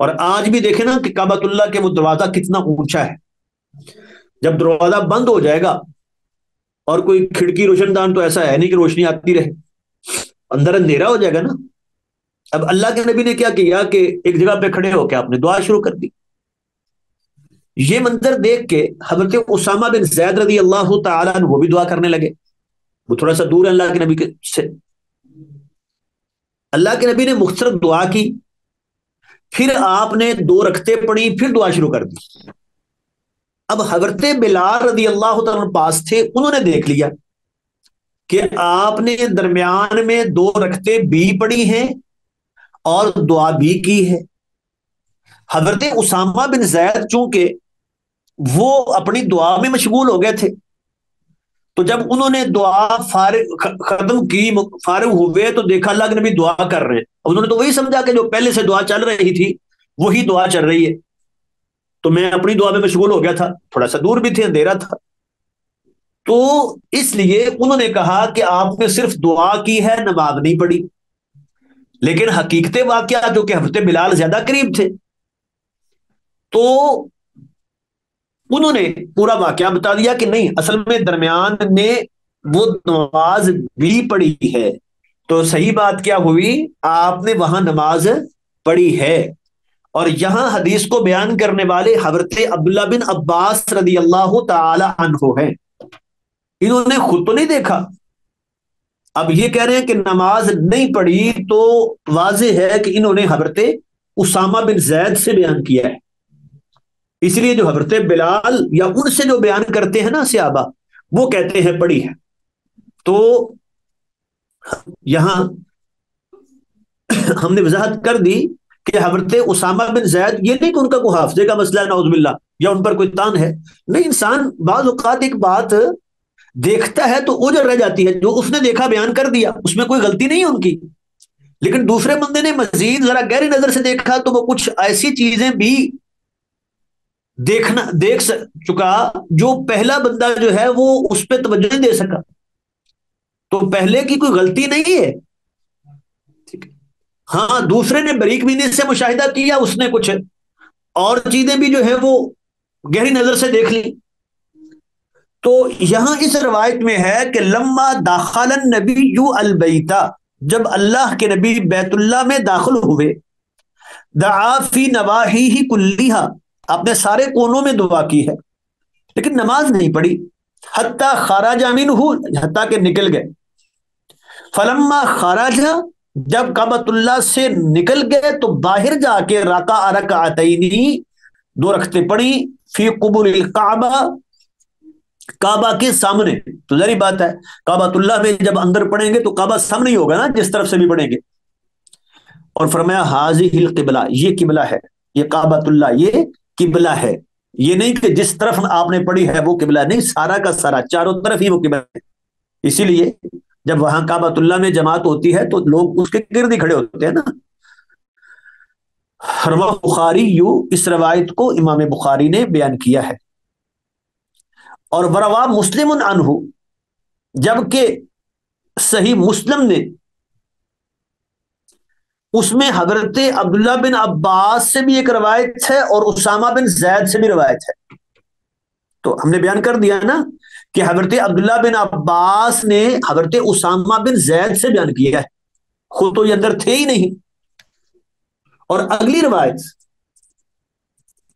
اور آج بھی دیکھیں نا کہ کعبۃ اللہ کے وہ دروازہ کتنا اونچا ہے، جب دروازہ بند ہو جائے گا اور کوئی کھڑکی روشن دان تو ایسا ہے نہیں کہ روشنی آتی رہے، اندر اندھیرا ہو جائے گا نا۔ اب اللہ کے نبی نے کیا کیا کہ ایک جگہ پہ کھڑے ہو کے آپ نے دعا شروع کر دی۔ یہ منظر دیکھ کے حضرت اسامہ بن زید رضی اللہ تعالیٰ عنہ وہ بھی دعا کرنے لگے، وہ تھوڑا سا دور ہے اللہ کے نبی کے سے۔ اللہ کے نبی نے مختصر دعا کی، پھر آپ نے 2 رکعتیں پڑھی، پھر دعا شروع کر دی۔ اب حضرت بلال رضی اللہ تعالیٰ عنہ پاس تھے، انہوں نے دیکھ لیا کہ آپ نے درمیان میں 2 رکعتیں بھی پڑھی ہیں اور دعا بھی کی ہے۔ حضرت اسامہ بن زید چونکہ وہ اپنی دعا میں مشغول ہو گئے تھے، تو جب انہوں نے دعا ختم کی، فارغ ہوئے تو دیکھا اللہ کے نبی دعا کر رہے ہیں، انہوں نے تو وہی سمجھا کہ جو پہلے سے دعا چل رہی تھی وہی دعا چل رہی ہے، تو میں اپنی دعا میں مشغول ہو گیا تھا، تھوڑا سا دور بھی تھے، اندھیرا تھا، تو اس لیے انہوں نے کہا کہ آپ نے صرف دعا کی ہے، نماز نہیں پڑھی۔ لیکن حقیقت واقعہ جو کہ حضرت بلال زیادہ قریب تھے، تو انہوں نے پورا واقعہ بتا دیا کہ نہیں، اصل میں درمیان میں وہ نماز بھی پڑھی ہے۔ تو صحیح بات کیا ہوئی، آپ نے وہاں نماز پڑھی ہے۔ اور یہاں حدیث کو بیان کرنے والے حضرت عبداللہ بن عباس رضی اللہ تعالی عنہ ہیں، انہوں نے خود تو نہیں دیکھا، اب یہ کہہ رہے ہیں کہ نماز نہیں پڑھی، تو واضح ہے کہ انہوں نے حضرت اسامہ بن زید سے بیان کیا ہے۔ اس لیے جو حضرت بلال یا ان سے جو بیان کرتے ہیں نا صحابہ، وہ کہتے ہیں پڑھی ہے۔ تو یہاں ہم نے وضاحت کر دی کہ حضرت اسامہ بن زید، یہ نہیں کہ ان کا کوئی حافظے کا مسئلہ ہے نعوذ باللہ، یا ان پر کوئی تان ہے، نہیں، انسان بعض اوقات ایک بات دیکھتا ہے تو اوجر رہ جاتی ہے، جو اس نے دیکھا بیان کر دیا، اس میں کوئی غلطی نہیں ہے ان کی، لیکن دوسرے بندے نے مزید ذرا گہری نظر سے دیکھا تو وہ کچھ ایسی چیزیں بھی دیکھ چکا جو پہلا بندہ جو ہے وہ اس پہ توجہ نہیں دے سکا، تو پہلے کی کوئی غلطی نہیں ہے، ٹھیک ہے؟ ہاں، دوسرے نے بریک بینی سے مشاہدہ کیا، اس نے کچھ اور چیزیں بھی جو ہے وہ گہری نظر سے دیکھ لی۔ تو یہاں اس روایت میں ہے کہ لما داخل النبی البیتا، جب اللہ کے نبی بیت اللہ میں داخل ہوئے، دعا فی نواحیہ کلیہا، آپ نے سارے کونوں میں دعا کی ہے لیکن نماز نہیں پڑھی، حتی خرج منہ، حتی کہ نکل گئے، فلما خرج، جب کعبۃ اللہ سے نکل گئے تو باہر جا کے رکع رکعتین، 2 رکعتیں پڑھی، فی قبول الکعبہ، کعبہ کے سامنے۔ تو ظاہر بات ہے کعبۃ اللہ میں جب اندر پڑھیں گے تو کعبہ سامنے ہی ہوگا نا، جس طرف سے بھی پڑھیں گے۔ اور فرمایا حاضہ القبلہ، یہ قبلہ ہے، یہ کعبۃ اللہ یہ قبلہ ہے، یہ نہیں کہ جس طرف آپ نے پڑھی ہے وہ قبلہ، نہیں، سارا کا سارا چاروں طرف ہی وہ قبلہ ہے۔ اسی لیے جب وہاں کعبۃ اللہ میں جماعت ہوتی ہے تو لوگ اس کے گرد ہی کھڑے ہوتے ہیں نا۔ رواه بخاری، اس روایت کو امام بخاری نے بیان کیا ہے۔ اور وروا مسلم عنہ، جبکہ صحیح مسلم نے اس میں حضرت عبداللہ بن عباس سے بھی ایک روایت ہے اور اسامہ بن زید سے بھی روایت ہے۔ تو ہم نے بیان کر دیا نا کہ حضرت عبداللہ بن عباس نے حضرت اسامہ بن زید سے بیان کیا ہے، خود تو یہ اندر تھے ہی نہیں۔ اور اگلی روایت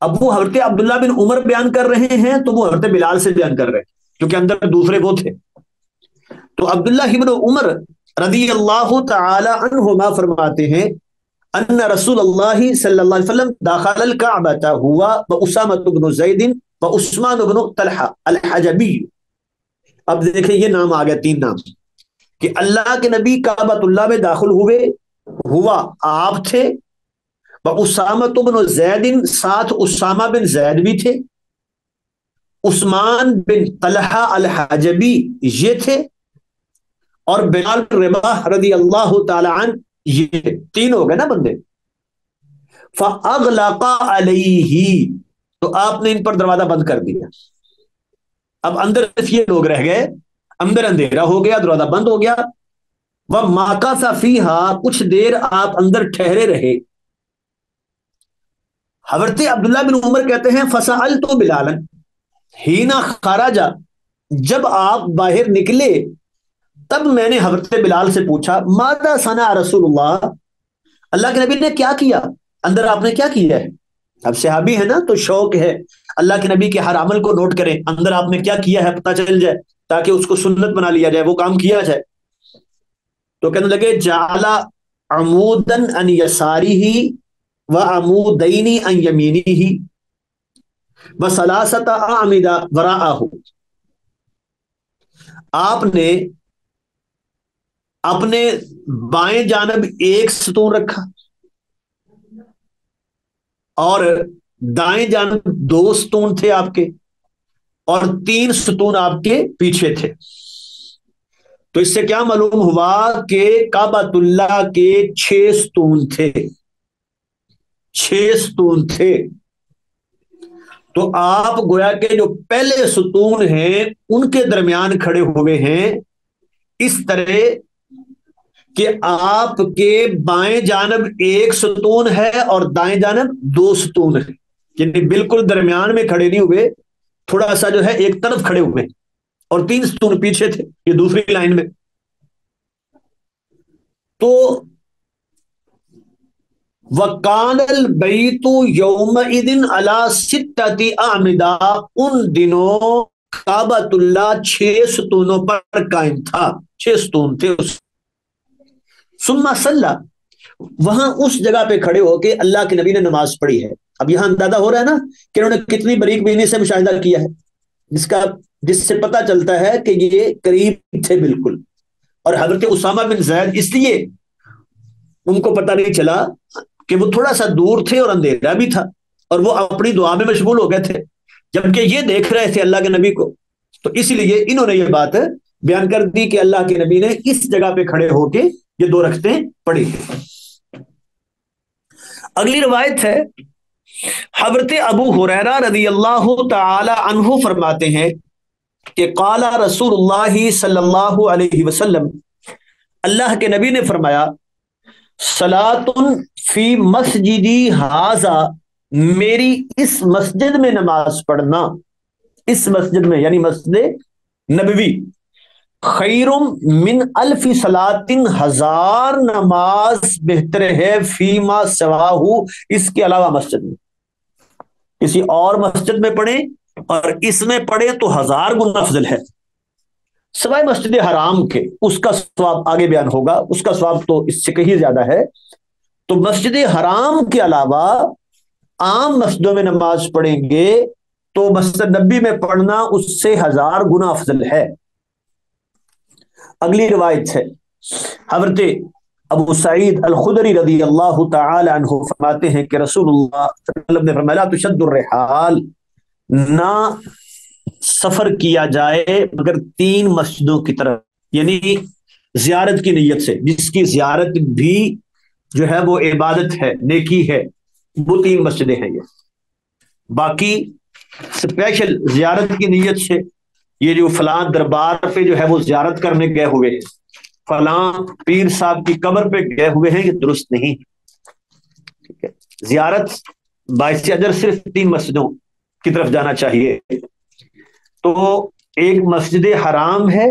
اب وہ حضرت عبداللہ بن عمر بیان کر رہے ہیں تو وہ حضرت بلال سے بیان کر رہے ہیں کیونکہ اندر دوسرے وہ تھے۔ تو عبداللہ بن عمر رضی اللہ تعالی عنہما فرماتے ہیں ان رسول اللہ صلی اللہ علیہ وسلم داخل الکعبۃ ہوا واسامہ بن زید وعثمان بن طلحہ الحجبی۔ اب دیکھیں یہ نام آ گیا، 3 نام، کہ اللہ کے نبی کعبۃ اللہ میں داخل ہوئے، ہوا آپ تھے، اسامہ بن زید، ساتھ اسامہ بن زید بھی تھے، عثمان بن طلحہ الحجبی یہ تھے، اور بلال رباح رضی اللہ تعالی عنہ، یہ 3 ہو گئے نا بندے۔ فاغلق علیہ، تو آپ نے ان پر دروازہ بند کر دیا۔ اب اندر یہ لوگ رہ گئے، اندر اندھیرا ہو گیا، دروازہ بند ہو گیا۔ ومکث فیہا، کچھ دیر آپ اندر ٹھہرے رہے۔ حضرت عبداللہ بن عمر کہتے ہیں فسألت بلالا حین خرج، جب آپ باہر نکلے تب میں نے حضرت بلال سے پوچھا ماذا صنع رسول اللہ کے نبی نے کیا کیا، اندر آپ نے کیا کیا ہے؟ اب صحابی ہے نا تو شوق ہے اللہ کے نبی کے ہر عمل کو نوٹ کریں، اندر آپ نے کیا کیا ہے پتہ چل جائے تاکہ اس کو سنت بنا لیا جائے، وہ کام کیا جائے۔ تو کہنے لگے جعل عمودا عن یسارہ وعمودین عن یمینہ وثلاثۃ اعمدہ وراءہ، آپ نے اپنے بائیں جانب ایک ستون رکھا اور دائیں جانب دو ستون تھے آپ کے، اور تین ستون آپ کے پیچھے تھے۔ تو اس سے کیا معلوم ہوا کہ کعبۃ اللہ کے 6 ستون تھے، 6 ستون تھے۔ تو آپ گویا کہ جو پہلے ستون ہیں ان کے درمیان کھڑے ہوئے ہیں، اس طرح کہ آپ کے بائیں جانب ایک ستون ہے اور دائیں جانب 2 ستون ہے، یعنی بالکل درمیان میں کھڑے نہیں ہوئے، تھوڑا سا جو ہے ایک طرف کھڑے ہوئے، اور 3 ستون پیچھے تھے، یہ دوسری لائن میں۔ تو وَقَانَ الْبَيْتُ يَوْمَئِذٍ عَلَى 6 أَعْمِدَةٍ، ان دنوں کعبۃ اللہ 6 ستونوں پر قائم تھا، 6 ستون تھے اس۔ ثم صلی، وہاں اس جگہ پہ کھڑے ہو کے اللہ کے نبی نے نماز پڑھی ہے۔ اب یہاں اندازہ ہو رہا ہے نا کہ انہوں نے کتنی باریک بینی سے مشاہدہ کیا ہے، جس سے پتہ چلتا ہے کہ یہ قریب تھے بالکل۔ اور حضرت اسامہ بن زید اس لیے ان کو پتہ نہیں چلا کہ وہ تھوڑا سا دور تھے اور اندھیرا بھی تھا، اور وہ اپنی دعا میں مشغول ہو گئے تھے، جبکہ یہ دیکھ رہے تھے اللہ کے نبی کو۔ تو اس لیے انہوں نے یہ بات بیان کر دی کہ اللہ کے نبی نے اس جگہ پہ کھڑے ہو کے یہ 2 رکعتیں پڑھی۔ اگلی روایت ہے، حضرت ابو ہریرہ رضی اللہ تعالی عنہ فرماتے ہیں کہ قال رسول اللہ صلی اللہ علیہ وسلم، اللہ کے نبی نے فرمایا صلاۃ فی مسجدی ھذا، میری اس مسجد میں نماز پڑھنا، اس مسجد میں یعنی مسجد نبوی، خیر من الف صلاۃ، 1000 نماز بہتر ہے، فیما سواہ، اس کے علاوہ مسجد میں، کسی اور مسجد میں پڑھیں اور اس میں پڑھیں تو 1000 گنا افضل ہے، سوائے مسجد حرام کے، اس کا ثواب آگے بیان ہوگا، اس کا ثواب تو اس سے کہیں زیادہ ہے۔ تو مسجد حرام کے علاوہ عام مسجدوں میں نماز پڑھیں گے تو مسجد نبی میں پڑھنا اس سے 1000 گنا افضل ہے۔ اگلی روایت ہے، حضرت ابو سعید الخدری رضی اللہ تعالی عنہ فرماتے ہیں کہ رسول اللہ صلی اللہ علیہ وسلم نے فرمایا لا تشد الرحال، نہ سفر کیا جائے مگر 3 مسجدوں کی طرف، یعنی زیارت کی نیت سے، جس کی زیارت بھی جو ہے وہ عبادت ہے، نیکی ہے، وہ 3 مسجدیں ہیں۔ یہ باقی اسپیشل زیارت کی نیت سے، یہ جو فلاں دربار پہ جو ہے وہ زیارت کرنے گئے ہوئے ہیں، فلاں پیر صاحب کی قبر پہ گئے ہوئے ہیں، یہ درست نہیں، ٹھیک ہے۔ زیارت باعث اجر صرف 3 مسجدوں کی طرف جانا چاہیے۔ تو ایک مسجد حرام ہے،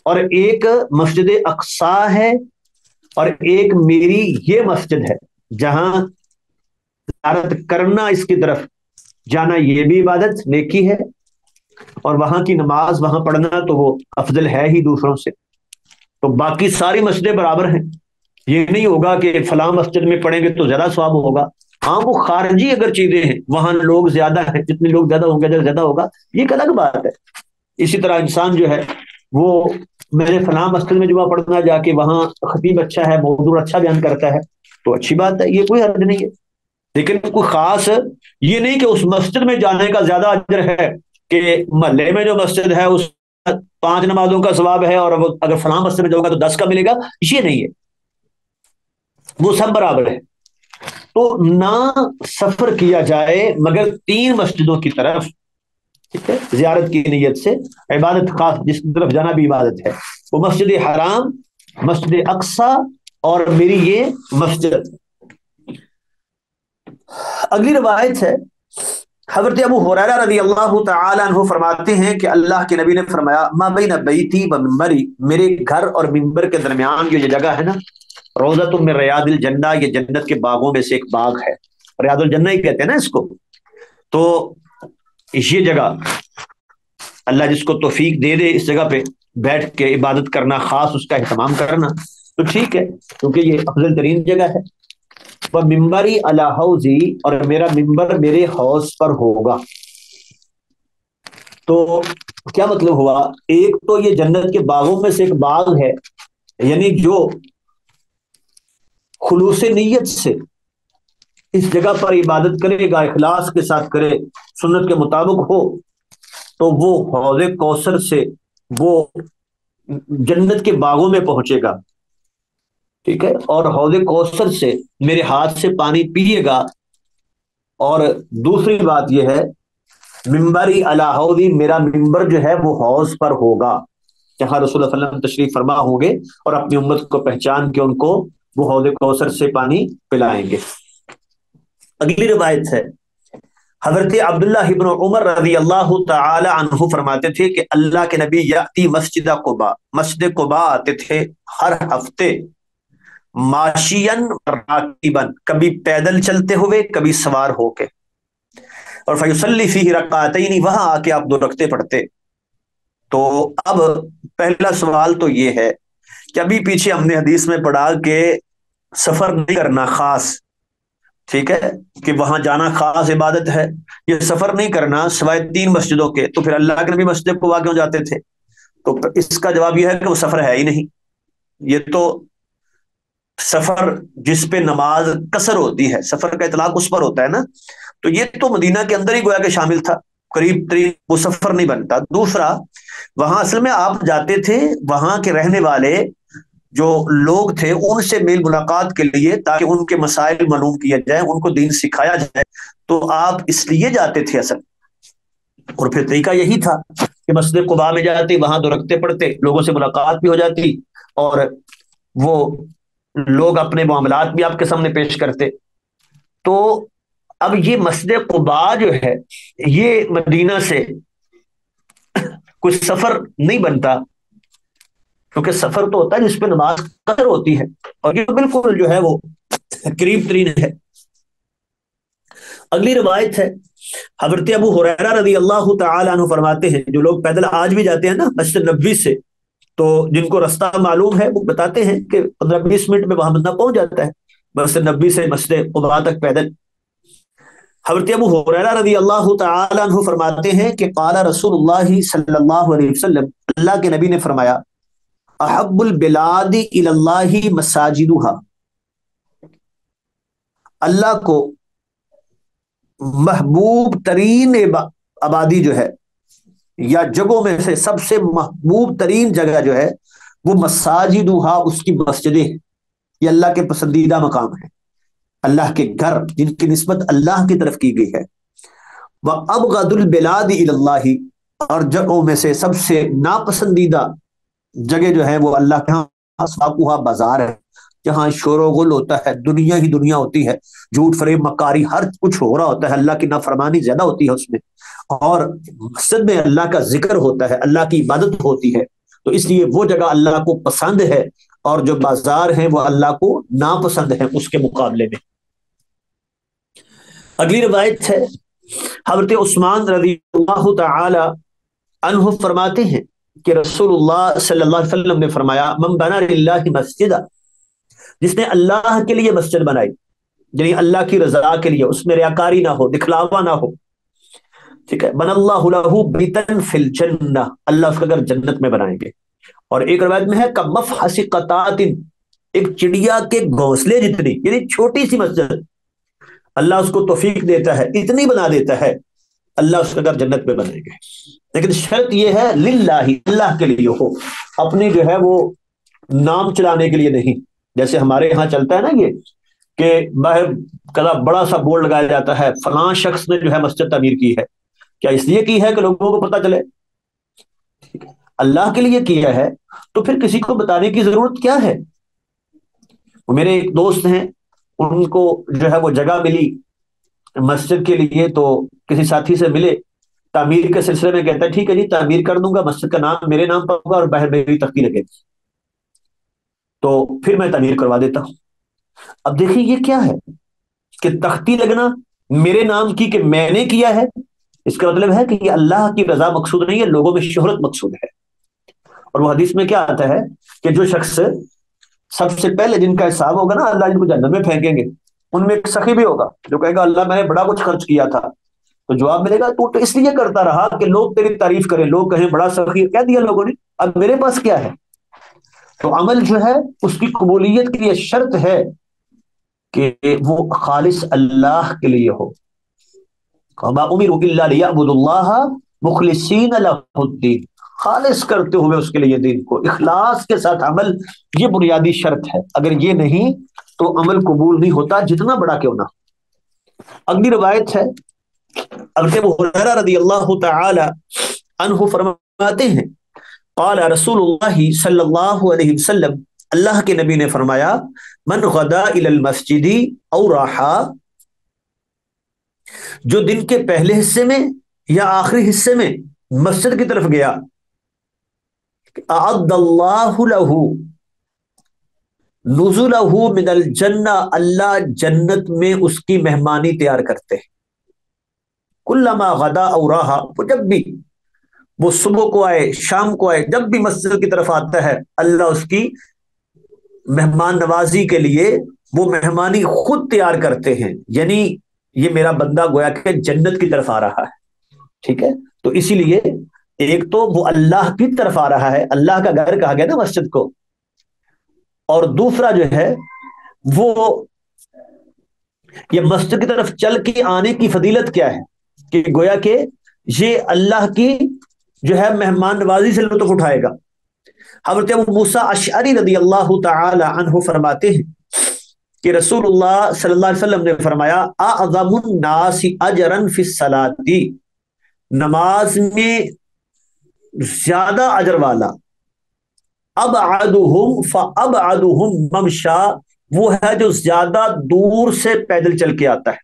اور ایک مسجد اقصی ہے، اور ایک میری یہ مسجد ہے جہاں زیارت کرنا، اس کی طرف جانا، یہ بھی عبادت نیکی ہے، اور وہاں کی نماز وہاں پڑھنا تو وہ افضل ہے ہی دوسروں سے۔ تو باقی ساری مسجدیں برابر ہیں، یہ نہیں ہوگا کہ فلاں مسجد میں پڑھیں گے تو زیادہ ثواب ہوگا۔ ہاں وہ خارجی اگر چیزیں ہیں، وہاں لوگ زیادہ ہیں، جتنے لوگ زیادہ ہوں گے اجر زیادہ ہوگا، یہ ایک الگ بات ہے۔ اسی طرح انسان جو ہے وہ، میں نے فلاں مسجد میں جمعہ پڑھنا، جا کے وہاں خطیب اچھا ہے، موضوع اچھا بیان کرتا ہے، تو اچھی بات ہے، یہ کوئی حرج نہیں ہے۔ لیکن کوئی خاص یہ نہیں کہ اس مسجد میں جانے کا زیادہ اجر ہے، کہ محلے میں جو مسجد ہے اس 5 نمازوں کا ثواب ہے، اور اگر فلاں مسجد میں جاؤں گا تو 10 کا ملے گا، یہ نہیں ہے، وہ سب برابر ہے۔ تو نہ سفر کیا جائے مگر 3 مسجدوں کی طرف، ٹھیک ہے، زیارت کی نیت سے، عبادت خاص جس کی طرف جانا بھی عبادت ہے، وہ مسجد حرام، مسجد اقصی اور میری یہ مسجد۔ اگلی روایت ہے، حضرت ابو ہریرہ رضی اللہ تعالی عنہ فرماتے ہیں کہ اللہ کے نبی نے فرمایا ما بین بیتی و ممبری، میرے گھر اور ممبر کے درمیان جو یہ جگہ ہے نا، روضۃ من ریاض الجنہ، یہ جنت کے باغوں میں سے ایک باغ ہے، ریاض الجنہ ہی کہتے ہیں نا اس کو. تو یہ جگہ اللہ جس کو توفیق دے دے اس جگہ پہ بیٹھ کے عبادت کرنا، خاص اس کا اہتمام کرنا، تو ٹھیک ہے، کیونکہ یہ افضل ترین جگہ ہے. وہ ممبری علی حوضی، اور میرا ممبر میرے حوض پر ہوگا. تو کیا مطلب ہوا؟ ایک تو یہ جنت کے باغوں میں سے ایک باغ ہے، یعنی جو خلوص نیت سے اس جگہ پر عبادت کرے گا، اخلاص کے ساتھ کرے، سنت کے مطابق ہو، تو وہ حوض کوثر سے وہ جنت کے باغوں میں پہنچے گا. ٹھیک ہے، اور حوض کوثر سے میرے ہاتھ سے پانی پیے گا. اور دوسری بات یہ ہے، ممبری علی حوضی، میرا ممبر جو ہے وہ حوض پر ہوگا، جہاں رسول اللہ صلی اللہ علیہ وسلم تشریف فرما ہوں گے اور اپنی امت کو پہچان کے ان کو وہ حوض کوثر سے پانی پلائیں گے. اگلی روایت ہے، حضرت عبداللہ ابن عمر رضی اللہ تعالی عنہ فرماتے تھے کہ اللہ کے نبی یاتی مسجد قباء، مسجد قباء آتے تھے ہر ہفتے، ماشین راکبن، کبھی پیدل چلتے ہوئے کبھی سوار ہو کے، اور فیصلی فیہ رکعتین، وہاں آ کے آپ 2 رکعتیں پڑھتے. تو اب پہلا سوال تو یہ ہے کہ ابھی پیچھے ہم نے حدیث میں پڑھا کہ سفر نہیں کرنا خاص، ٹھیک ہے، کہ وہاں جانا خاص عبادت ہے، یہ سفر نہیں کرنا سوائے 3 مسجدوں کے. تو پھر اللہ کے نبی مسجد کو کیوں جاتے تھے؟ تو اس کا جواب یہ ہے کہ وہ سفر ہے ہی نہیں. یہ تو سفر جس پہ نماز قصر ہوتی ہے، سفر کا اطلاق اس پر ہوتا ہے نا، تو یہ تو مدینہ کے اندر ہی گویا کہ شامل تھا، قریب ترین وہ سفر نہیں بنتا. دوسرا، وہاں اصل میں آپ جاتے تھے وہاں کے رہنے والے جو لوگ تھے ان سے میل ملاقات کے لیے، تاکہ ان کے مسائل معلوم کیا جائے، ان کو دین سکھایا جائے. تو آپ اس لیے جاتے تھے اصل. اور پھر طریقہ یہی تھا کہ مسجد قباء میں جاتے، وہاں 2 رکعتیں پڑھتے، لوگوں سے ملاقات بھی ہو جاتی، اور وہ لوگ اپنے معاملات بھی آپ کے سامنے پیش کرتے. تو اب یہ مسجد قباء جو ہے یہ مدینہ سے کوئی سفر نہیں بنتا، کیونکہ سفر تو ہوتا ہے جس پہ نماز قصر ہوتی ہے، اور یہ بالکل جو ہے وہ قریب ترین ہے. اگلی روایت ہے، حضرت ابو ہریرہ رضی اللہ تعالی عنہ فرماتے ہیں، جو لوگ پیدل آج بھی جاتے ہیں نا مسجد نبوی سے، تو جن کو رستہ معلوم ہے وہ بتاتے ہیں کہ 15-20 منٹ میں وہاں بندہ پہنچ جاتا ہے مسجد نبوی سے مسجد قباء تک پیدل. حضرت ابو ہریرہ رضی اللہ تعالی عنہ فرماتے ہیں کہ قال رسول اللہ صلی اللہ علیہ وسلم، اللہ کے نبی نے فرمایا، احب البلاد الی اللہ مساجدها، اللہ کو محبوب ترین آبادی جو ہے یا جگہوں میں سے سب سے محبوب ترین جگہ جو ہے وہ مساجدها، اس کی مسجدیں، یہ اللہ کے پسندیدہ مقام ہیں، اللہ کے گھر جن کی نسبت اللہ کی طرف کی گئی ہے. وَأَبْغَضُ الْبِلَادِ إِلَى اللَّهِ، اور جگہوں میں سے سب سے ناپسندیدہ جگہ جو ہے وہ اللہ کے ہاں اسواقها، بازار ہے، جہاں شور و غل ہوتا ہے، دنیا ہی دنیا ہوتی ہے، جھوٹ فریب مکاری ہر کچھ ہو رہا ہوتا ہے، اللہ کی نافرمانی زیادہ ہوتی ہے اس میں، اور مسجد میں اللہ کا ذکر ہوتا ہے، اللہ کی عبادت ہوتی ہے. تو اس لیے وہ جگہ اللہ کو پسند ہے، اور جو بازار ہیں وہ اللہ کو ناپسند ہیں اس کے مقابلے میں. اگلی روایت ہے، حضرت عثمان رضی اللہ تعالی عنہ فرماتے ہیں کہ رسول اللہ صلی اللہ علیہ وسلم نے فرمایا، من بنا للہ مسجدہ، جس نے اللہ کے لیے مسجد بنائی، یعنی اللہ کی رضا کے لیے، اس میں ریاکاری نہ ہو، دکھلاوا نہ ہو، ٹھیک ہے، بن اللہ لہ بیتن فی الجنہ، اللہ اس کا گھر جنت میں بنائیں گے. اور ایک روایت میں ہے کمفحص قطات، ایک چڑیا کے گھونسلے جتنی، یعنی چھوٹی سی مسجد، اللہ اس کو توفیق دیتا ہے، اتنی بنا دیتا ہے، اللہ اس کا گھر جنت میں بنائیں گے. لیکن شرط یہ ہے للہ، اللہ کے لیے ہو، اپنی جو ہے وہ نام چلانے کے لیے نہیں. جیسے ہمارے یہاں چلتا ہے نا یہ کہ باہر کلا بڑا سا بورڈ لگایا جاتا ہے، فلاں شخص نے جو ہے مسجد تعمیر کی ہے، کیا اس لیے کی ہے کہ لوگوں کو پتہ چلے؟ اللہ کے لیے کیا ہے تو پھر کسی کو بتانے کی ضرورت کیا ہے؟ میرے ایک دوست ہیں، ان کو جو ہے وہ جگہ ملی مسجد کے لیے تو کسی ساتھی سے ملے، تعمیر کے سلسلے میں کہتا ہے ٹھیک ہے جی تعمیر کر دوں گا، مسجد کا نام میرے نام پر ہوگا اور باہر میری تختی لگے گی، تو پھر میں تعمیر کروا دیتا ہوں۔ اب دیکھیں یہ کیا ہے کہ تختی لگنا میرے نام کی کہ میں نے کیا ہے، اس کا مطلب ہے کہ یہ اللہ کی رضا مقصود نہیں ہے، لوگوں میں شہرت مقصود ہے۔ اور وہ حدیث میں کیا آتا ہے کہ جو شخص سب سے پہلے جن کا حساب ہوگا نا، اللہ جن کو جہنم میں پھینکیں گے، ان میں ایک سخی بھی ہوگا جو کہے گا اللہ میں نے بڑا کچھ خرچ کیا تھا، تو جواب ملے گا تو اس لیے کرتا رہا کہ لوگ تیری تعریف کریں، لوگ کہیں بڑا سخی کہہ دیا لوگوں نے، اب میرے پاس کیا ہے۔ تو عمل جو ہے اس کی قبولیت کے لیے شرط ہے کہ وہ خالص اللہ کے لیے ہو۔ وما امروا الا ليعبدوا الله مخلصین له الدین، خالص کرتے ہوئے اس کے لیے دین کو، اخلاص کے ساتھ عمل، یہ بنیادی شرط ہے، اگر یہ نہیں تو عمل قبول نہیں ہوتا جتنا بڑا کیوں نہ۔ اگلی روایت ہے ابو ہریرہ رضی اللہ تعالی عنہ فرماتے ہیں قال رسول اللہ صلی اللہ علیہ وسلم، اللہ کے نبی نے فرمایا من غدا الی المسجد او راحا، جو دن کے پہلے حصے میں یا آخری حصے میں مسجد کی طرف گیا، اعد اللہ له نزلہ من الجنہ، اللہ جنت میں اس کی مہمانی تیار کرتے ہیں۔ کلما غدا او راحا، وہ جب بھی وہ صبح کو آئے شام کو آئے، جب بھی مسجد کی طرف آتا ہے اللہ اس کی مہمان نوازی کے لیے وہ مہمانی خود تیار کرتے ہیں، یعنی یہ میرا بندہ گویا کہ جنت کی طرف آ رہا ہے، ٹھیک ہے۔ تو اسی لیے ایک تو وہ اللہ کی طرف آ رہا ہے، اللہ کا گھر کہا گیا نا مسجد کو، اور دوسرا جو ہے وہ یہ مسجد کی طرف چل کے آنے کی فضیلت کیا ہے کہ گویا کہ یہ اللہ کی جو ہے مہمان نوازی سے لطف اٹھائے گا۔ حضرت ابو موسیٰ اشعری رضی اللہ تعالی عنہ فرماتے ہیں کہ رسول اللہ صلی اللہ علیہ وسلم نے فرمایا اعظم الناس اجرا فی الصلاۃ، نماز میں زیادہ اجر والا، ابعدہم فابعدہم ممشا، وہ ہے جو زیادہ دور سے پیدل چل کے آتا ہے،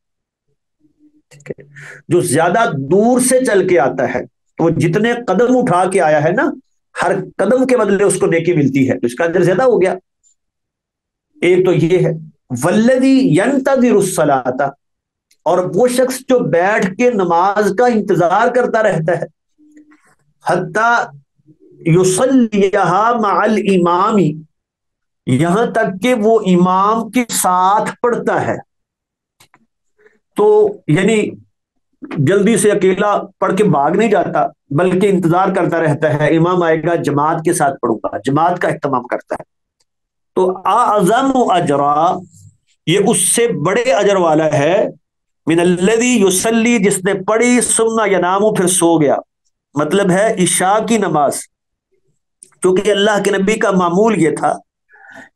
ٹھیک ہے، جو زیادہ دور سے چل کے آتا ہے، تو وہ جتنے قدم اٹھا کے آیا ہے نا، ہر قدم کے بدلے اس کو نیکی ملتی ہے، تو اس کا اجر زیادہ ہو گیا۔ ایک تو یہ ہے والذی ینتظر الصلاۃ، اور وہ شخص جو بیٹھ کے نماز کا انتظار کرتا رہتا ہے، حتی یصلیھا مع الامام، یہاں تک کہ وہ امام کے ساتھ پڑھتا ہے، تو یعنی جلدی سے اکیلا پڑھ کے بھاگ نہیں جاتا بلکہ انتظار کرتا رہتا ہے امام آئے گا جماعت کے ساتھ پڑھوں گا، جماعت کا اہتمام کرتا ہے۔ تو اعظم اجرا، یہ اس سے بڑے اجر والا ہے، من الذی یصلی، جس نے پڑھی ثم ینام، پھر سو گیا، مطلب ہے عشاء کی نماز، کیونکہ اللہ کے نبی کا معمول یہ تھا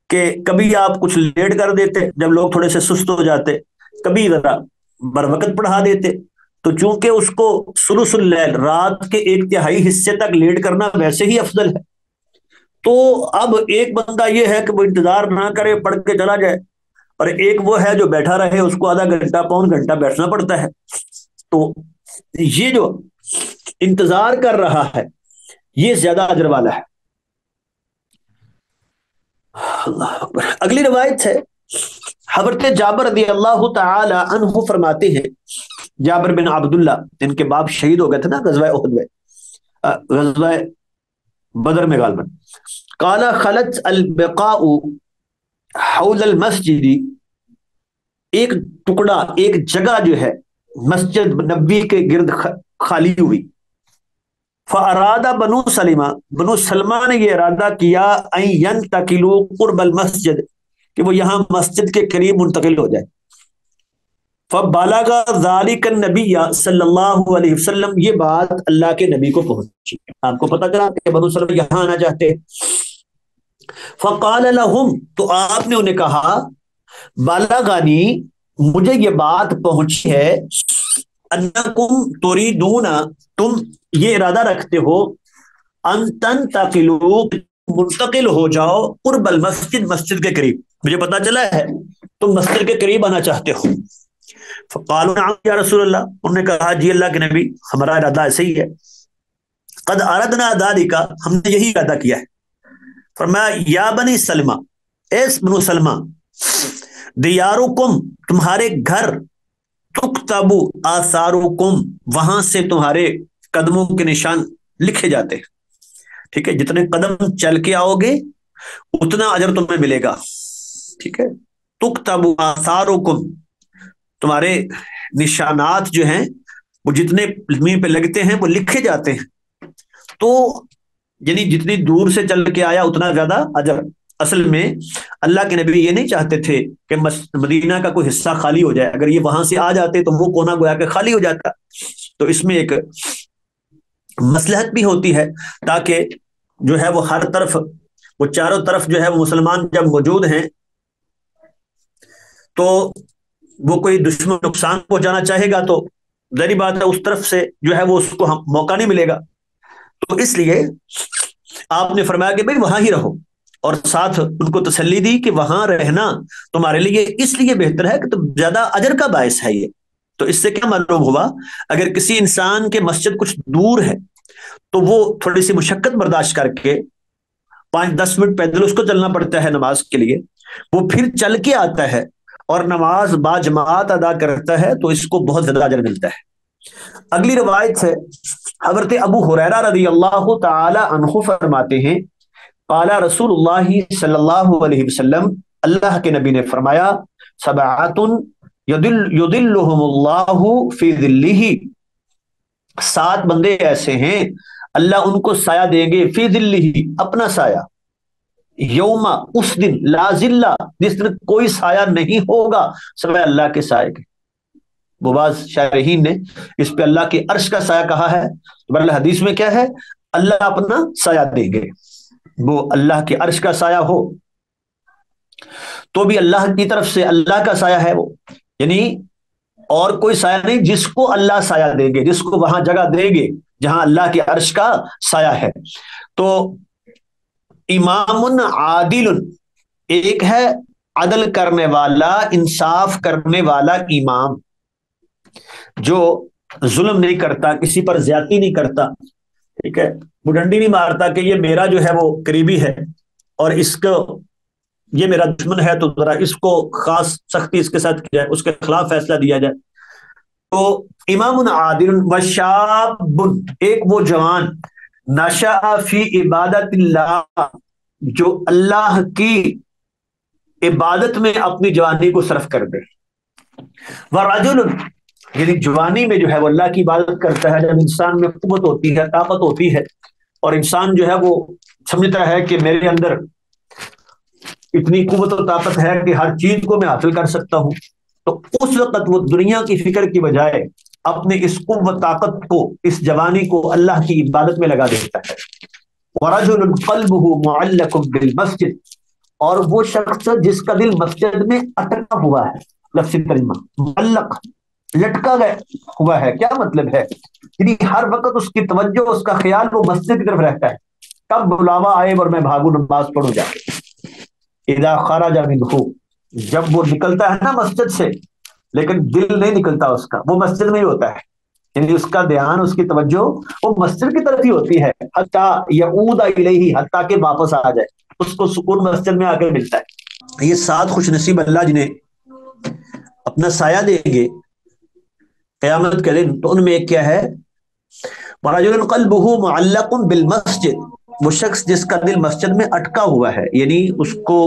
کہ کبھی آپ کچھ لیٹ کر دیتے جب لوگ تھوڑے سے سست ہو جاتے، کبھی ذرا بر وقت پڑھا دیتے، تو چونکہ اس کو ثلث اللیل، رات کے ایک تہائی حصے تک لیٹ کرنا ویسے ہی افضل ہے، تو اب ایک بندہ یہ ہے کہ وہ انتظار نہ کرے پڑھ کے چلا جائے، اور ایک وہ ہے جو بیٹھا رہے، اس کو آدھا گھنٹہ پون گھنٹہ بیٹھنا پڑتا ہے، تو یہ جو انتظار کر رہا ہے یہ زیادہ اجر والا ہے۔ اللہ اکبر۔ اگلی روایت ہے حضرت جابر رضی اللہ تعالی عنہ فرماتے ہیں، جابر بن عبداللہ جن کے باپ شہید ہو گئے تھے نا غزوہ احد میں، غزوہ بدر میں غالباً، قال خلت البقاء حول المسجد، ایک ٹکڑا ایک جگہ جو ہے مسجد نبوی کے گرد خالی ہوئی، فاراد بنو سلمہ، بنو سلمہ نے یہ ارادہ کیا ان ينتقلوا قرب المسجد، کہ وہ یہاں مسجد کے قریب منتقل ہو جائے، فبلغ ذلك النبی صلی اللہ علیہ وسلم، یہ بات اللہ کے نبی کو پہنچی، آپ کو پتہ چلا کہ بنو سلمہ یہاں آنا چاہتے، فقال لهم، تو آپ نے انہیں کہا بلغنی، مجھے یہ بات پہنچی ہے، انکم تریدون، تم یہ ارادہ رکھتے ہو، ان تنتقلوا، منتقل ہو جاؤ، قرب المسجد، مسجد کے قریب، مجھے پتا چلا ہے تم مسجد کے قریب آنا چاہتے ہو، فقالوا نعم یا رسول اللہ، انہوں نے کہا جی اللہ کے نبی، ہمارا ارادہ ایسے ہی ہے، قد اردنا ذالک، ہم نے یہی ارادہ کیا ہے۔ فرمایا یا بنی سلمہ، اے بنو سلمہ، دیارکم، تمہارے گھر، تکتب آثارکم، وہاں سے تمہارے قدموں کے نشان لکھے جاتے ہیں، ٹھیک ہے، جتنے قدم چل کے آؤ گے اتنا اجر تمہیں ملے گا، ٹھیک ہے۔ تکتب آثارکم، تمہارے نشانات جو ہیں وہ جتنے زمین پہ لگتے ہیں وہ لکھے جاتے ہیں، تو یعنی جتنی دور سے چل کے آیا اتنا زیادہ اجر۔ اصل میں اللہ کے نبی یہ نہیں چاہتے تھے کہ مدینہ کا کوئی حصہ خالی ہو جائے، اگر یہ وہاں سے آ جاتے تو وہ کونا گویا کہ خالی ہو جاتا، تو اس میں ایک مصلحت بھی ہوتی ہے تاکہ جو ہے وہ ہر طرف، وہ چاروں طرف جو ہے وہ مسلمان جب موجود ہیں تو وہ کوئی دشمن نقصان پہنچانا چاہے گا تو ظاہری بات ہے اس طرف سے جو ہے وہ اس کو موقع نہیں ملے گا، تو اس لیے آپ نے فرمایا کہ بھئی وہاں ہی رہو، اور ساتھ ان کو تسلی دی کہ وہاں رہنا تمہارے لیے اس لیے بہتر ہے کہ تم زیادہ اجر کا باعث ہے یہ۔ تو اس سے کیا معلوم ہوا، اگر کسی انسان کے مسجد کچھ دور ہے تو وہ تھوڑی سی مشقت برداشت کر کے 5-10 منٹ پیدل اس کو چلنا پڑتا ہے نماز کے لیے، وہ پھر چل کے آتا ہے اور نماز با جماعت ادا کرتا ہے تو اس کو بہت زیادہ اجر ملتا ہے۔ اگلی روایت ہے، حضرت ابو ہریرہ رضی اللہ تعالی عنہ فرماتے ہیں، قال رسول اللہ صلی اللہ علیہ وسلم، اللہ کے نبی نے فرمایا، سبعۃ یظلہم اللہ فی ظلہ، 7 بندے ایسے ہیں اللہ ان کو سایہ دیں گے، فی ظلہ، اپنا سایہ، یوم، اس دن، لا ظلہ، جس دن کوئی سایہ نہیں ہوگا سوائے اللہ کے سائے کے۔ وہ بعض شارحین نے اس پہ اللہ کے عرش کا سایہ کہا ہے، بہرحال حدیث میں کیا ہے، اللہ اپنا سایہ دیں گے، وہ اللہ کے عرش کا سایہ ہو تو بھی اللہ کی طرف سے اللہ کا سایہ ہے وہ، یعنی اور کوئی سایہ نہیں، جس کو اللہ سایہ دیں گے، جس کو وہاں جگہ دیں گے جہاں اللہ کے عرش کا سایہ ہے۔ تو امام عادل، ایک ہے عدل کرنے والا، انصاف کرنے والا امام، جو ظلم نہیں کرتا، کسی پر زیادتی نہیں کرتا، ٹھیک ہے، وہ ڈنڈی نہیں مارتا کہ یہ میرا جو ہے وہ قریبی ہے اور اس کو، یہ میرا دشمن ہے تو ذرا اس کو خاص سختی اس کے ساتھ کی جائے، اس کے خلاف فیصلہ دیا جائے۔ تو امام عادل وشاب، ایک وہ جوان، نشأ فی عبادت اللہ، جو اللہ کی عبادت میں اپنی جوانی کو صرف کر دے، ورجل، یعنی جوانی میں جو ہے وہ اللہ کی عبادت کرتا ہے، جب انسان میں قوت ہوتی ہے، طاقت ہوتی ہے، اور انسان جو ہے وہ سمجھتا ہے کہ میرے اندر اتنی قوت و طاقت ہے کہ ہر چیز کو میں حاصل کر سکتا ہوں، تو اس وقت وہ دنیا کی فکر کی بجائے اپنے اس قوت طاقت کو، اس جوانی کو اللہ کی عبادت میں لگا دیتا ہے۔ وَرَجُلٌ قَلْبُهُ مُعَلَّقٌ بِالْمَسْجِدِ، اور وہ شخص جس کا دل مسجد میں اٹکا ہوا ہے، لفظ کلمہ معلق، لٹکا ہوا ہے، کیا مطلب ہے، یعنی ہر وقت اس کی توجہ، اس کا خیال وہ مسجد کی طرف رہتا ہے، کب بلاوا آئے اور میں بھاگوں نماز پڑھوں جا کے۔ اذا خرج منہ، جب وہ نکلتا ہے نا مسجد سے، لیکن دل نہیں نکلتا اس کا، وہ مسجد میں ہی ہوتا ہے، یعنی اس کا دھیان، اس کی توجہ وہ مسجد کی طرف ہی ہوتی ہے، حتیٰ یعود الیہ، حتیٰ کہ واپس آ جائے، اس کو سکون مسجد میں آ کے ملتا ہے۔ یہ 7 خوش نصیب اللہ جنہیں اپنا سایہ دیں گے قیامت کے دن، تو ان میں ایک کیا ہے، وَرَجُلٌ قَلْبُهُ مُعَلَّقٌ بِالْمَسْجِدِ، وہ شخص جس کا دل مسجد میں اٹکا ہوا ہے، یعنی اس کو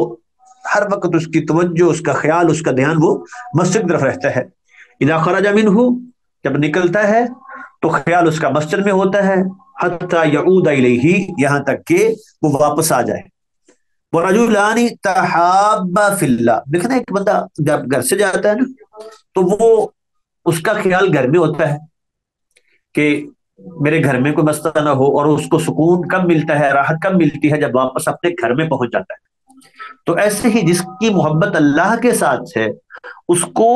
ہر وقت اس کی توجہ، اس کا خیال، اس کا دھیان وہ مسجد کی طرف رہتا ہے۔ اذا خرج منہ، جب نکلتا ہے تو خیال اس کا مسجد میں ہوتا ہے، حتی یعود الیہ، یہاں تک کہ وہ واپس آ جائے۔ وَرَجُلَانِ تَحَابَّا فِی اللَّهِ، دیکھنا ایک بندہ جب گھر سے جاتا ہے نا تو وہ، اس کا خیال گھر میں ہوتا ہے کہ میرے گھر میں کوئی مسئلہ نہ ہو، اور اس کو سکون کب ملتا ہے، راحت کب ملتی ہے، جب واپس اپنے گھر میں پہنچ جاتا ہے۔ تو ایسے ہی جس کی محبت اللہ کے ساتھ ہے، اس کو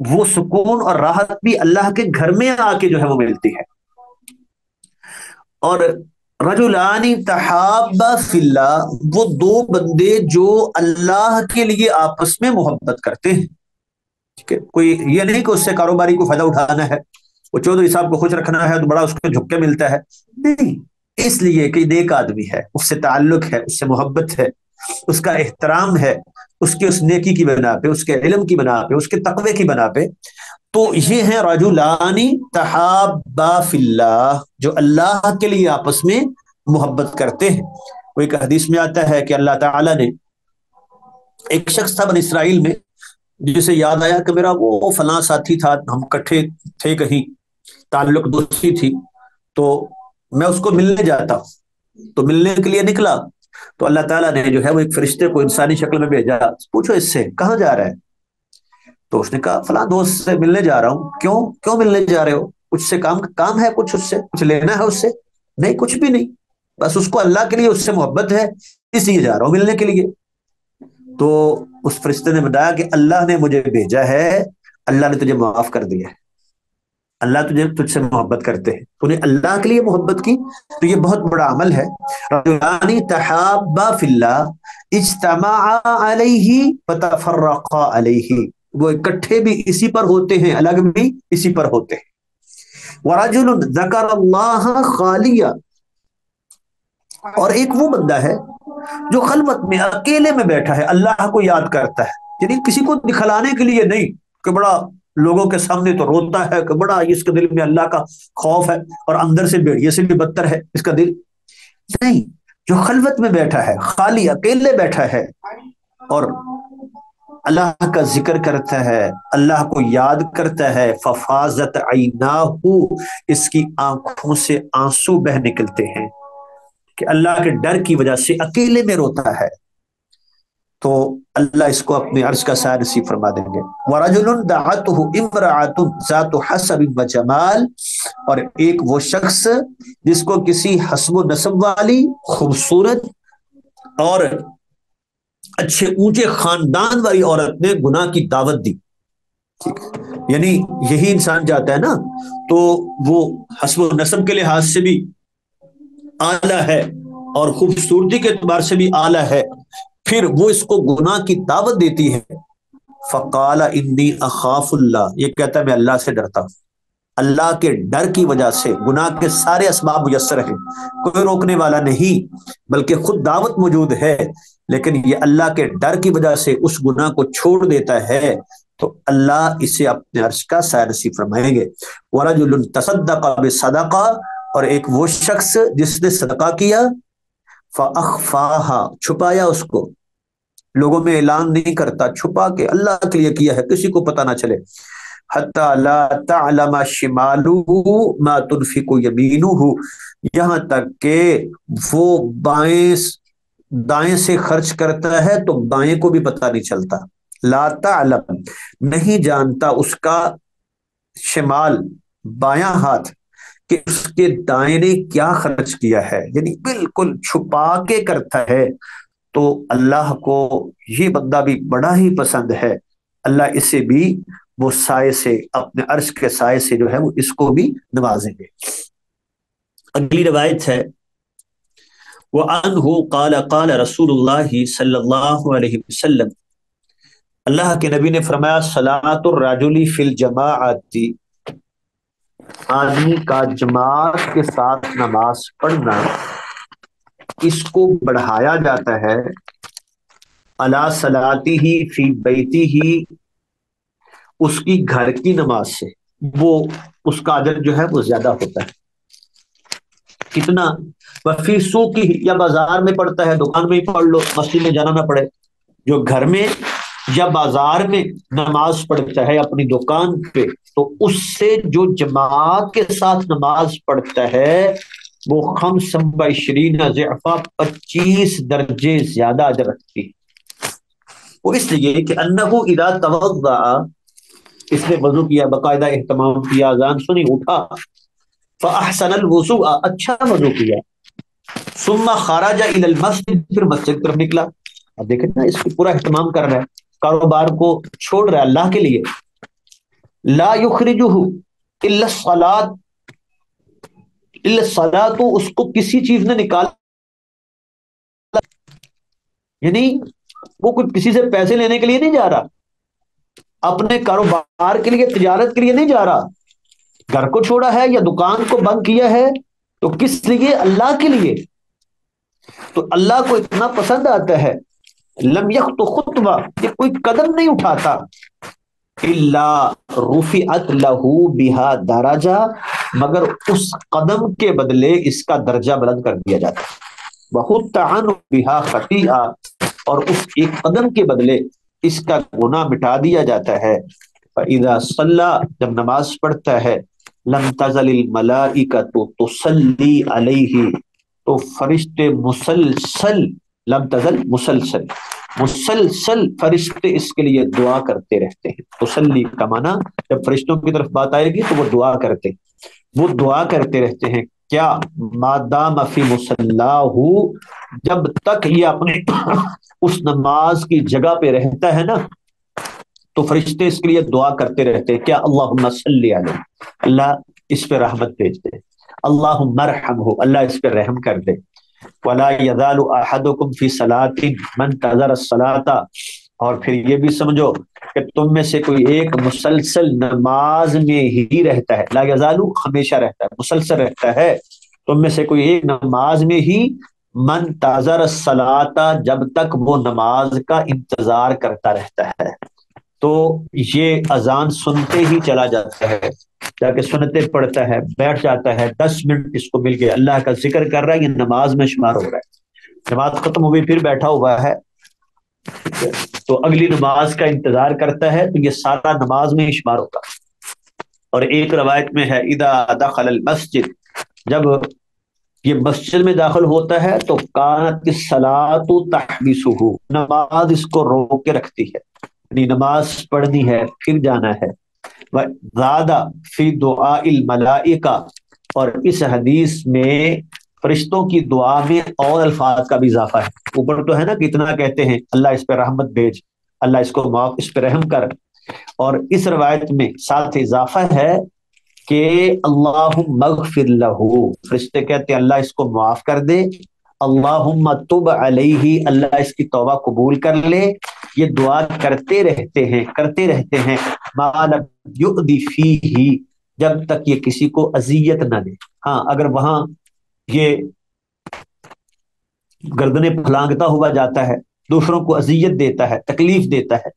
وہ سکون اور راحت بھی اللہ کے گھر میں آ کے جو ہے وہ ملتی ہے۔ اور رجلان تحابا فی اللہ، وہ 2 بندے جو اللہ کے لیے آپس میں محبت کرتے ہیں، ٹھیک ہے، کوئی یہ نہیں کہ اس سے کاروباری کو فائدہ اٹھانا ہے، وہ چودھری صاحب کو خوش رکھنا ہے تو بڑا اس کو جھک کے ملتا ہے، نہیں، اس لیے کہ نیک آدمی ہے، اس سے تعلق ہے، اس سے محبت ہے، اس کا احترام ہے، اس کی اس نیکی کی بنا پہ، اس کے علم کی بنا پہ، اس کے تقوی کی بنا پہ. تو یہ ہیں رجلانی تحابا فی اللہ، جو اللہ کے لیے آپس میں محبت کرتے ہیں. وہ ایک حدیث میں آتا ہے کہ اللہ تعالیٰ نے، ایک شخص تھا بن اسرائیل میں جسے یاد آیا کہ میرا وہ فلاں ساتھی تھا، ہم کٹھے تھے، کہیں تعلق دوستی تھی، تو میں اس کو ملنے جاتا ہوں. تو ملنے کے لیے نکلا تو اللہ تعالیٰ نے جو ہے وہ ایک فرشتے کو انسانی شکل میں بھیجا، پوچھو اس سے کہاں جا رہا ہے؟ تو اس نے کہا فلاں دوست سے ملنے جا رہا ہوں. کیوں کیوں ملنے جا رہے ہو؟ کچھ سے کام ہے، کچھ اس سے کچھ لینا ہے اس سے؟ نہیں، کچھ بھی نہیں، بس اس کو اللہ کے لیے اس سے محبت ہے، اس لیے جا رہا ہوں ملنے کے لیے. تو اس فرشتے نے بتایا کہ اللہ نے مجھے بھیجا ہے، اللہ نے تجھے معاف کر دیا ہے، اللہ تجھ سے محبت کرتے ہیں، تو نے اللہ کے لیے محبت کی. تو یہ بہت بڑا عمل ہے. رجلان تحابا فی اللہ اجتمعا علیہ فتفرقا علیہ، وہ اکٹھے بھی اسی پر ہوتے ہیں، الگ بھی اسی پر ہوتے ہیں. ورجل ذکر اللہ خالیہ، اور ایک وہ بندہ ہے جو خلوت میں اکیلے میں بیٹھا ہے، اللہ کو یاد کرتا ہے، یعنی کسی کو دکھلانے کے لیے نہیں کہ بڑا لوگوں کے سامنے تو روتا ہے کہ بڑا اس کے دل میں اللہ کا خوف ہے، اور اندر سے بھیڑیے سے بھی بدتر ہے اس کا دل. نہیں، جو خلوت میں بیٹھا ہے، خالی اکیلے بیٹھا ہے، اور اللہ کا ذکر کرتا ہے، اللہ کو یاد کرتا ہے، ففازت عیناہ، اس کی آنکھوں سے آنسو بہ نکلتے ہیں کہ اللہ کے ڈر کی وجہ سے اکیلے میں روتا ہے، تو اللہ اس کو اپنے عرش کا سایہ نصیب فرما دیں گے. وَرَجُلٌ دَعَتْهُ امْرَأَةٌ ذَاتُ حَسَبٍ وَجَمَالٍ، اور ایک وہ شخص جس کو کسی حسب و نسب والی، خوبصورت اور اچھے اونچے خاندان والی عورت نے گناہ کی دعوت دی. ٹھیک ہے، یعنی یہی انسان جاتا ہے نا، تو وہ حسب و نسب کے لحاظ سے بھی اعلیٰ ہے اور خوبصورتی کے اعتبار سے بھی اعلیٰ ہے، پھر وہ اس کو گناہ کی دعوت دیتی ہے. فقال انی اخاف اللہ، یہ کہتا ہے میں اللہ سے ڈرتا ہوں، اللہ کے ڈر کی وجہ سے گناہ کے سارے اسباب میسر ہیں، کوئی روکنے والا نہیں، بلکہ خود دعوت موجود ہے، لیکن یہ اللہ کے ڈر کی وجہ سے اس گناہ کو چھوڑ دیتا ہے، تو اللہ اسے اپنے عرش کا سایہ نصیب فرمائیں گے. ورجل تصدق بصدقہ، اور ایک وہ شخص جس نے صدقہ کیا، فاخفاها، چھپایا اس کو، لوگوں میں اعلان نہیں کرتا، چھپا کے اللہ کے لیے کیا ہے، کسی کو پتہ نہ چلے. حتی لا تعلم شماله ما تنفق یمینه، یہاں تک کہ وہ دائیں سے خرچ کرتا ہے تو بائیں کو بھی پتہ نہیں چلتا. لا تعلم، نہیں جانتا اس کا شمال، بایاں ہاتھ، کہ اس کے دائیں نے کیا خرچ کیا ہے، یعنی بالکل چھپا کے کرتا ہے. تو اللہ کو یہ بندہ بھی بڑا ہی پسند ہے، اللہ اسے بھی وہ سائے سے، اپنے عرش کے سائے سے جو ہے وہ اس کو بھی نوازیں گے. اگلی روایت ہے، وَعَنْهُ قَالَ قَالَ رسول اللہ صلی اللہ علیہ وسلم، اللہ کے نبی نے فرمایا، صلاۃ الرجل فی الجماعۃ، آدمی کا جماعت کے ساتھ نماز پڑھنا، اس کو بڑھایا جاتا ہے علی صلاتہ فی بیتہ، اس کی گھر کی نماز سے، وہ اس کا اجر جو ہے وہ زیادہ ہوتا ہے. کتنا؟ وفی سوق، یا بازار میں پڑھتا ہے، دکان میں ہی پڑھ لو، مسجد میں جانا نہ پڑے. جو گھر میں یا بازار میں نماز پڑھتا ہے اپنی دکان پہ، تو اس سے جو جماعت کے ساتھ نماز پڑھتا ہے وہ 25 ضعفا، 25 درجے زیادہ اجر رکھتی ہے. وہ اس لیے کہ انہو اذا توضأ، اس نے وضو کیا، باقاعدہ اہتمام کیا، اذان سنی، اٹھا، فاحسن الوضوء، اچھا وضو کیا، ثم خرج الى المسجد، پھر مسجد کی طرف نکلا. اب دیکھیں نا، اس کی پورا اہتمام کر رہا ہے، کاروبار کو چھوڑ رہا ہے اللہ کے لیے. لا یخرجہ الا الصلاۃ، الا الصلاۃ، اس کو کسی چیز نے نکالا، یعنی وہ کچھ کسی سے پیسے لینے کے لیے نہیں جا رہا، اپنے کاروبار کے لیے، تجارت کے لیے نہیں جا رہا، گھر کو چھوڑا ہے یا دکان کو بند کیا ہے تو کس لیے؟ اللہ کے لیے. تو اللہ کو اتنا پسند آتا ہے، لم یخط خطوہ، کہ کوئی قدم نہیں اٹھاتا، الا رفعت له بها درجہ، مگر اس قدم کے بدلے اس کا درجہ بلند کر دیا جاتا ہے. وحط عنه بها خطیئہ، اور اس ایک قدم کے بدلے اس کا گناہ مٹا دیا جاتا ہے. فاذا صلى، جب نماز پڑھتا ہے، لم تزل الملائکۃ تصلی علیہ، تو فرشتے مسلسل، لم تزل مسلسل، مسلسل فرشتے اس کے لیے دعا کرتے رہتے ہیں. تسلی کا معنی جب فرشتوں کی طرف بات آئے گی تو وہ دعا کرتے ہیں، وہ دعا کرتے رہتے ہیں. کیا؟ مادام فی مصلاہ، جب تک یہ اپنے اس نماز کی جگہ پہ رہتا ہے نا، تو فرشتے اس کے لیے دعا کرتے رہتے ہیں. کیا؟ اللہم صلی علیہ، اللہ اس پہ رحمت بھیج دے، اللہم ارحمہ، اللہ اس پہ رحم کر دے. ولا یزال احدکم فی صلاۃ من انتظر الصلاۃ، اور پھر یہ بھی سمجھو کہ تم میں سے کوئی ایک مسلسل نماز میں ہی رہتا ہے. لا یزال ہمیشہ رہتا ہے، مسلسل رہتا ہے. تم میں سے کوئی ایک نماز میں ہی، من انتظر الصلاۃ، جب تک وہ نماز کا انتظار کرتا رہتا ہے. تو یہ اذان سنتے ہی چلا جاتا ہے، جا کے سنتے پڑھتا ہے، بیٹھ جاتا ہے، 10 منٹ اس کو مل گئے، اللہ کا ذکر کر رہا ہے، یہ نماز میں شمار ہو رہا ہے. نماز ختم ہوئی پھر بیٹھا ہوا ہے، تو اگلی نماز کا انتظار کرتا ہے، تو یہ سارا نماز میں ہی شمار ہوگا. اور ایک روایت میں ہے اذا دخل المسجد، جب یہ مسجد میں داخل ہوتا ہے تو کانت الصلاۃ تحبسہ، نماز اس کو روک کے رکھتی ہے، یعنی نماز پڑھنی ہے پھر جانا ہے. زیادہ فی دعاء الملائکہ، اور اس حدیث میں فرشتوں کی دعا میں اور الفاظ کا بھی اضافہ ہے. اوپر تو ہے نا کہ اتنا کہتے ہیں اللہ اس پہ رحمت بھیج، اللہ اس کو معاف، اس پہ رحم کر، اور اس روایت میں ساتھ اضافہ ہے کہ اللہم اغفر لہ، فرشتے کہتے ہیں اللہ اس کو معاف کر دے، اللہم تب علیہ، اللہ اس کی توبہ قبول کر لے. یہ دعا کرتے رہتے ہیں، کرتے رہتے ہیں، ما لم یؤذی فیہ، جب تک یہ کسی کو اذیت نہ دے. ہاں اگر وہاں یہ گردنیں پھلانگتا ہوا جاتا ہے، دوسروں کو اذیت دیتا ہے، تکلیف دیتا ہے،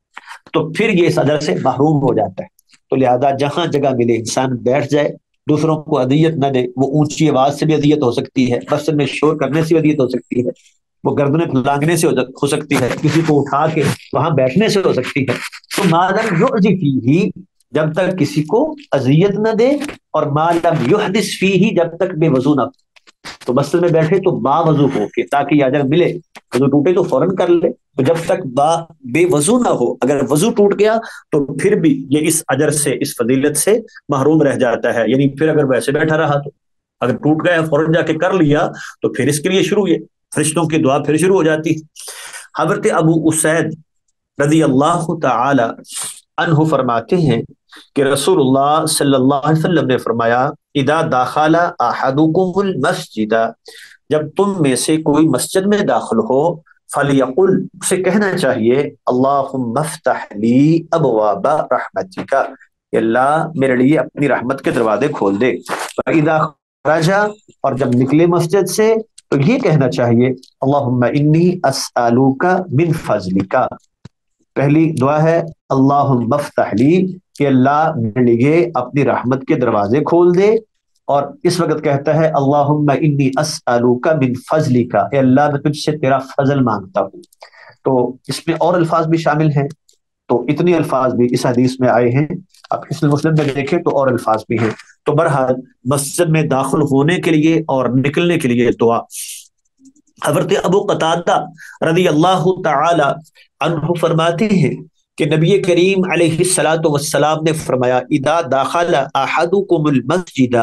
تو پھر یہ اس اجر سے محروم ہو جاتا ہے. تو لہذا جہاں جگہ ملے انسان بیٹھ جائے، دوسروں کو اذیت نہ دے. وہ اونچی آواز سے بھی اذیت ہو سکتی ہے، مسجد میں شور کرنے سے بھی اذیت ہو سکتی ہے، وہ گردنیں پھلانگنے سے ہو سکتی ہے، کسی کو اٹھا کے وہاں بیٹھنے سے ہو سکتی ہے. تو ما لم یؤذی فیہ، جب تک کسی کو اذیت نہ دے، اور ما لم یحدث فیہ، جب تک بے وضو نہ ہو. تو مسجد میں بیٹھے تو با وضو ہو کے، تاکہ یہ اجر ملے. وضو ٹوٹے تو فوراً کر لے، تو جب تک بے وضو نہ ہو، اگر وضو ٹوٹ گیا تو پھر بھی یہ اس اجر سے، اس فضیلت سے محروم رہ جاتا ہے. یعنی پھر اگر ویسے بیٹھا رہا تو، اگر ٹوٹ گیا فوراً جا کے کر لیا تو پھر اس کے لیے شروع، یہ فرشتوں کی دعا پھر شروع ہو جاتی. حضرت ابو اسید رضی اللہ تعالی عنہ فرماتے ہیں کہ رسول اللہ صلی اللہ علیہ وسلم نے فرمایا اذا دخل احدکم المسجد، جب تم میں سے کوئی مسجد میں داخل ہو، فلیقل، اسے کہنا چاہیے اللہم افتح لی ابواب رحمتک، کہ اللہ میرے لیے اپنی رحمت کے دروازے کھول دے. فاذا خرج، اور جب نکلے مسجد سے تو یہ کہنا چاہیے اللہم انی اسألوک من فضلک. پہلی دعا ہے اللہم افتح لی، کہ اللہ میرے لیے اپنی رحمت کے دروازے کھول دے. اور اس وقت کہتا ہے اللہم انی اسألوک من فضلک، اے اللہ میں تجھ سے تیرا فضل مانگتا ہوں. تو اس میں اور الفاظ بھی شامل ہیں، تو اتنے الفاظ بھی اس حدیث میں آئے ہیں. اب اس مسلم میں دیکھیں تو اور الفاظ بھی ہیں. تو بہرحال مسجد میں داخل ہونے کے لیے اور نکلنے کے لیے دعا. حضرت ابو قتادہ رضی اللہ تعالی عنہ فرماتے ہیں کہ نبی کریم علیہ الصلاۃ والسلام نے فرمایا اذا دخل احدکم المسجد،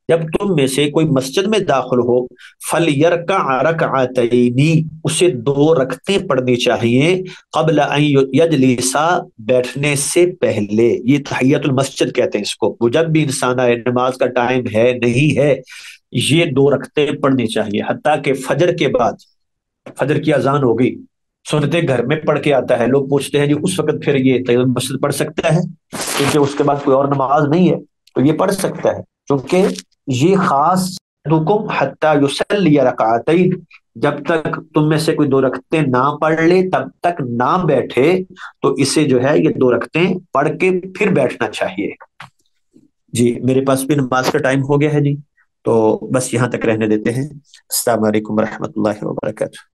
جب تم میں سے کوئی مسجد میں داخل ہو، فلیرکع رکعتین، اسے 2 رکعتیں پڑھنی چاہیے، قبل ان یجلس، بیٹھنے سے پہلے. یہ تحیۃ المسجد کہتے ہیں اس کو. وہ جب بھی انسان آئے، نماز کا ٹائم ہے نہیں ہے، یہ 2 رکعتیں پڑھنی چاہیے. حتیٰ کہ فجر کے بعد، فجر کی اذان ہو گئی سنتے گھر میں پڑھ کے آتا ہے، لوگ پوچھتے ہیں جی اس وقت پھر یہ تحیۃ المسجد پڑھ سکتا ہے؟ کیونکہ اس کے بعد کوئی اور نماز نہیں ہے، تو یہ پڑھ سکتا ہے، کیونکہ یہ خاص حکم حتی یصلی رکعتین، جب تک تم میں سے کوئی دو رکعتیں نہ پڑھ لے تب تک نہ بیٹھے، تو اسے جو ہے یہ دو رکعتیں پڑھ کے پھر بیٹھنا چاہیے۔ جی میرے پاس بھی نماز کا ٹائم ہو گیا ہے جی، تو بس یہاں تک رہنے دیتے ہیں۔ السلام علیکم ورحمۃ اللہ وبرکاتہ۔